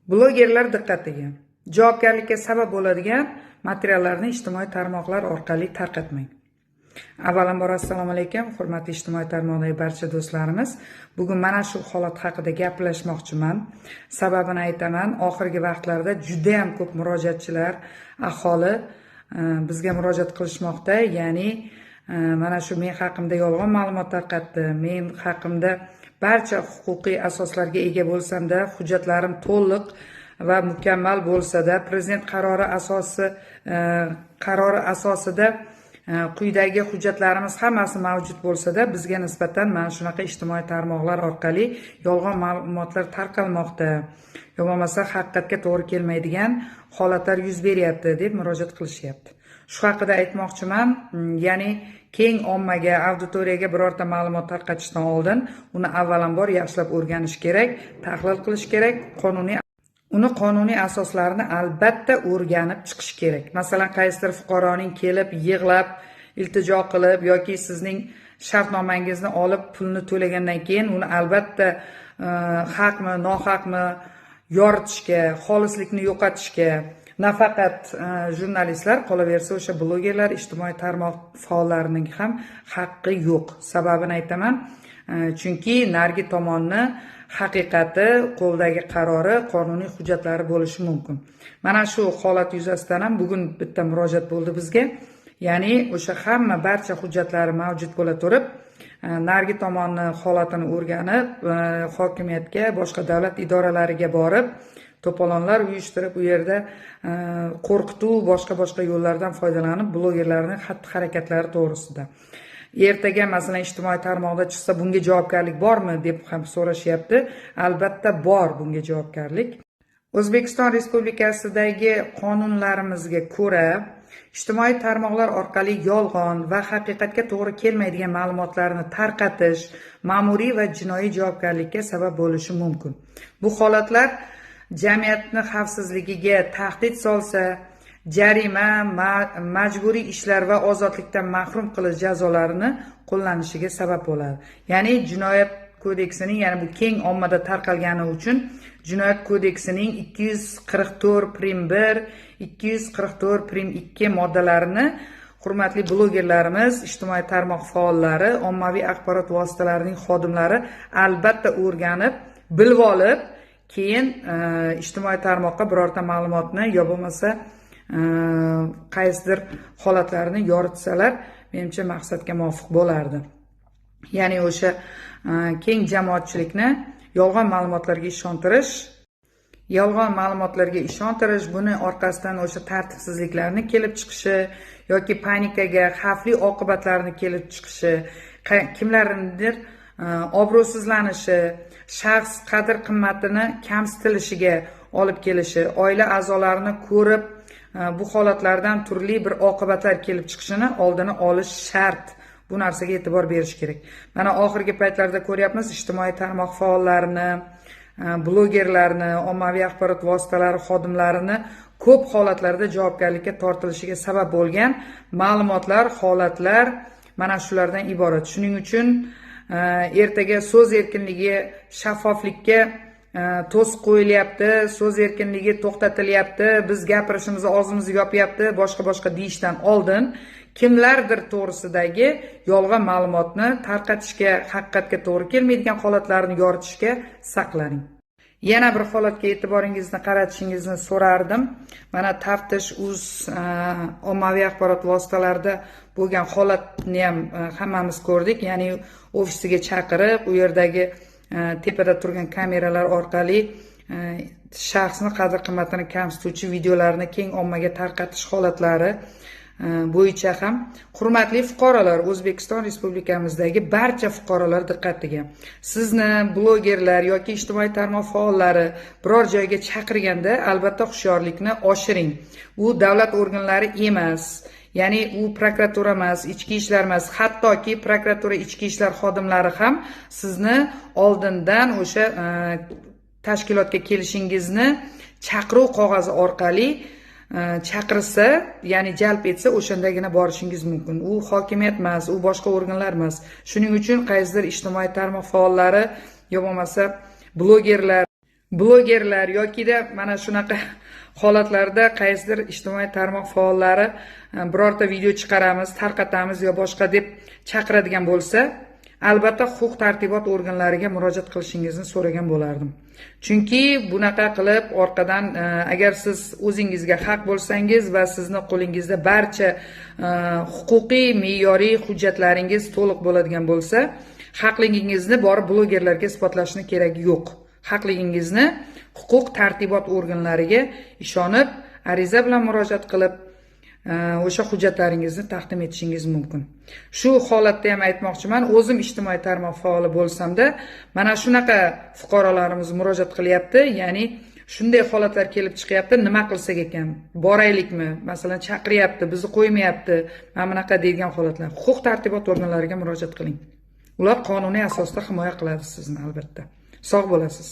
Blogerlar diqqatiga. Javobgarlikka sabab bo'ladigan materiallarni ijtimoiy tarmoqlar orqali tarqatmang. Avvalambor assalomu alaykum, hurmatli ijtimoiy tarmoqdagi barcha do'stlarimiz. Bugun mana shu holat haqida gaplashmoqchiman. Sababini aytaman. Oxirgi vaqtlarda juda ham ko'p murojaatchilar, aholi bizga murojaat qilishmoqda. Ya'ni mana shu men haqimda yolg'on ma'lumot tarqatdi. Men haqimda barcha huquqiy asoslarga ega bo'lsam-da, hujjatlarim to'liq va mukammal bo'lsa-da, prezident qarori asosida quyidagi hujjatlarimiz hammasi mavjud bo'lsa-da, bizga nisbatan mana shunaqa ijtimoiy tarmoqlar orqali yolg'on ma'lumotlar tarqalmoqda. Yo bo'lmasa haqiqatga to'g'ri kelmaydigan holatlar yuz beryapti deb murojaat qilishyapti. Shu haqida aytmoqchiman. Ya'ni keng ommaga, auditoriyaga birorta ma'lumot tarqatishdan oldin uni avvalambor yaxshilab o'rganish kerak, tahlil qilish kerak, qonuniy asoslarini albatta o'rganib chiqish kerak. Masalan, qaysidir fuqaroning kelib yig'lab, iltijo qilib yoki sizning shartnomangizni olib pulni to'lagandan keyin uni albatta haqmi, nohaqmi yoritishga, xolislikni yo'qotishga nafaqat jurnalistlar, qolaversa o'sha blogerlar, ijtimoiy tarmoq faollarining ham haqqi yo'q. Sababini aytaman. Chunki narigi tomonni haqiqati, qo'ldagi qarori, qonuniy hujjatlari bo'lishi mumkin. Mana shu holat yuzasidan ham bugun bitta murojaat bo'ldi bizga. Ya'ni o'sha barcha hujjatlari mavjud bo'la turib, narigi tomonni holatini o'rganib, hokimiyatga, boshqa davlat idoralariga borib, to'polonlar uyushtirib, u yerda qo'rqituv, boshqa yo'llardan foydalanib, blogerlarning xatti-harakatlari to'g'risida. Ertaga masalan ijtimoiy tarmoqda chiqsa bunga javobgarlik bormi deb ham so'rashyapti. Albatta bor bunga javobgarlik. O'zbekiston Respublikasidagi qonunlarimizga ko'ra, ijtimoiy tarmoqlar orqali yolg'on va haqiqatga to'g'ri kelmaydigan ma'lumotlarni tarqatish ma'muriy va jinoiy javobgarlikka sabab bo'lishi mumkin. Bu holatlar jamiyatni xavfsizligiga tahdid solsa, jarima, majburiy ishlar va ozodlikdan mahrum qilish jazolarini qo'llanishiga sabab bo'ladi. Ya'ni Jinoyat kodeksining, ya'ni bu keng ommada tarqalgani uchun Jinoyat kodeksining 244.1, 244.2 moddalarini hurmatli blogerlarimiz, ijtimoiy tarmoq faollari, ommaviy axborot vositalarining xodimlari albatta o'rganib, bilib olib, keyin ijtimoiy tarmoqqa birorta ma'lumotni yo bo'lmasa qaysidir holatlarni yoritsalar, menimcha maqsadga muvofiq bo'lardi. Ya'ni o'sha keng jamoatchilikni yolg'on ma'lumotlarga ishontirish, buni orqasidan o'sha tartibsizliklarni kelib chiqishi yoki panikaga, xavfli oqibatlarni kelib chiqishi, kimlarnidir obro'sizlanishi, shaxs qadr-qimmatini kamsitilishiga olib kelishi, oila a'zolarini ko'rib bu holatlardan turli bir oqibatlar kelib chiqishini oldini olish shart. Bu narsaga e'tibor berish kerak. Mana oxirgi paytlarda ko'ryapmiz, ijtimoiy tarmoq faollarini, blogerlarni, ommaviy axborot vositalari xodimlarini ko'p holatlarda javobgarlikka tortilishiga sabab bo'lgan ma'lumotlar, holatlar mana shulardan iborat. Shuning uchun ertaga so'z erkinligi, shaffoflikka to'siq qo'yilyapti, so'z erkinligi to'xtatilyapti, biz gapirishimizni og'zimizni yopyapti, boshqa deyishdan oldin kimlardir to'g'risidagi yolg'on ma'lumotni tarqatishga, haqiqatga to'g'ri kelmaydigan holatlarni yoritishga saqlaning. Yana bir holatga e'tiboringizni qaratishingizni so'rardim. Mana Taftish.uz ommaviy axborot vositalarida bo'lgan holatni ham hammamiz ko'rdik. Ya'ni ofisiga chaqirib, u yerdagi tepada turgan kameralar orqali shaxsni qadr-qimmatini kamsituvchi videolarni keng ommaga tarqatish holatlari bo'yicha ham hurmatli fuqarolar, O'zbekiston Respublikamizdagi barcha fuqarolar diqqatiga. Sizni blogerlar yoki ijtimoiy tarmoq faollari biror joyga chaqirganda albatta hushyorlikni oshiring. U davlat organlari emas. Ya'ni u prokuratura emas, ichki ishlar emas, hattoki prokuratura, ichki ishlar xodimlari ham sizni oldindan o'sha tashkilotga kelishingizni chaqiruv qog'ozi orqali chaqirsa, ya'ni jalb etsa, o'shandagina borishingiz mumkin. U hokimiyat emas, u boshqa organlar emas. Shuning uchun qaysidir ijtimoiy tarmoq faollari yo bo'lmasa blogerlar blogerlar yokida mana shunaqa holatlarda qaysidir ijtimoiy tarmoq faollari birorta video chiqaramiz, tarqatamiz yo boshqa deb chaqiradigan bo'lsa, albatta huquq tartibot organlariga murojaat qilishingizni so'ragan bo'lardim. Chunki bunaqa qilib orqadan agar siz o'zingizga haq bo'lsangiz va sizni qo'lingizda barcha huquqiy me'yoriy hujjatlaringiz to'liq bo'ladigan bo'lsa, haqligingizni borib blogerlarga isbotlashni keragi yo'q. Haqligingizni huquq tartibot organlariga ishonib, ariza bilan murojaat qilib, o'sha hujjatlaringizni taqdim etishingiz mumkin. Shu holatda ham aytmoqchiman, o'zim ijtimoiy tarmoq faoli bo'lsam-da, mana shunaqa fuqarolarimiz murojaat qilyapti, ya'ni shunday holatlar kelib chiqyapti, nima qilsak ekan? Boraylikmi? Masalan, chaqiryapti, bizni qo'ymayapti, mana bunaqa degan holatlar. Huquq tartibot organlariga murojaat qiling. Ular qonuniy asosda himoya qiladi sizni albatta. Sog' bo'lasiz.